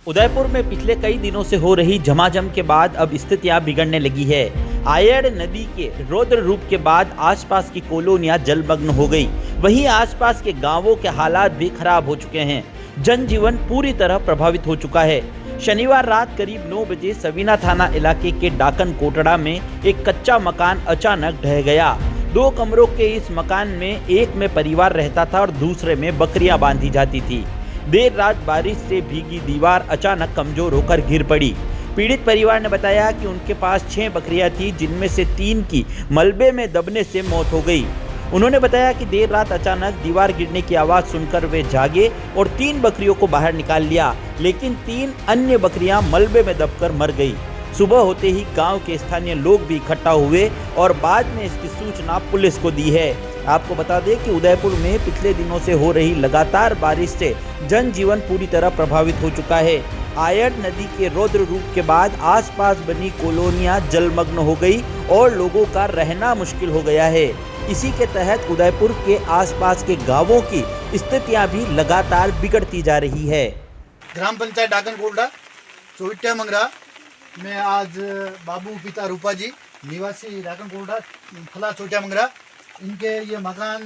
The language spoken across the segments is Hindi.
उदयपुर में पिछले कई दिनों से हो रही झमाझम के बाद अब स्थितियां बिगड़ने लगी है। आयड़ नदी के रौद्र रूप के बाद आसपास की कॉलोनियां जलमग्न हो गई। वहीं आसपास के गांवों के हालात भी खराब हो चुके हैं। जनजीवन पूरी तरह प्रभावित हो चुका है। शनिवार रात करीब 9 बजे सवीना थाना इलाके के डाकन कोटड़ा में एक कच्चा मकान अचानक ढह गया। 2 कमरों के इस मकान में एक में परिवार रहता था और दूसरे में बकरियां बांधी जाती थी। देर रात बारिश से भीगी दीवार अचानक कमजोर होकर गिर पड़ी। पीड़ित परिवार ने बताया कि उनके पास 6 बकरियां थी, जिनमें से 3 की मलबे में दबने से मौत हो गई। उन्होंने बताया कि देर रात अचानक दीवार गिरने की आवाज़ सुनकर वे जागे और 3 बकरियों को बाहर निकाल लिया, लेकिन 3 अन्य बकरियां मलबे में दबकर मर गई। सुबह होते ही गांव के स्थानीय लोग भी इकट्ठा हुए और बाद में इसकी सूचना पुलिस को दी है। आपको बता दें कि उदयपुर में पिछले दिनों से हो रही लगातार बारिश से जनजीवन पूरी तरह प्रभावित हो चुका है। आयड़ नदी के रौद्र रूप के बाद आसपास बनी कॉलोनियां जलमग्न हो गई और लोगों का रहना मुश्किल हो गया है। इसी के तहत उदयपुर के आसपास के गांवों की स्थितियां भी लगातार बिगड़ती जा रही है। ग्राम पंचायत डाकन कोटड़ा चोइटिया मंगरा में आज बाबू पिता रूपा जी निवासी डाकन कोटड़ा फला चोटिया मंगरा, इनके ये मकान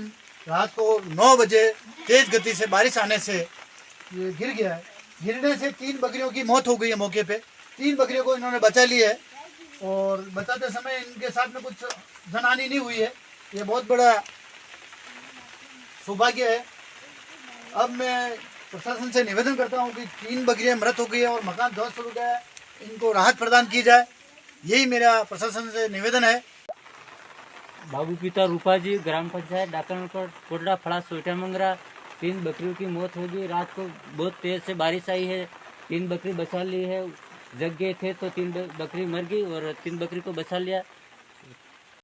रात को 9 बजे तेज गति से बारिश आने से ये गिर गया है। गिरने से 3 बकरियों की मौत हो गई है मौके पे। 3 बकरियों को इन्होंने बचा लिया है और बचाते समय इनके साथ में कुछ जनहानि नहीं हुई है। ये बहुत बड़ा सौभाग्य है। अब मैं प्रशासन से निवेदन करता हूँ कि 3 बकरियां मृत हो गई है और मकान ध्वस्त हो गया है, इनको राहत प्रदान की जाए, यही मेरा प्रशासन से निवेदन है। बाबू पिता रूपा जी, ग्राम पंचायत डाकन कोटड़ा फड़ा चोटिया मंगरा। 3 बकरियों की मौत होगी। रात को बहुत तेज से बारिश आई है, 3 बकरी बचा ली है। जग गए थे तो 3 बकरी मर गई और 3 बकरी को बचा लिया।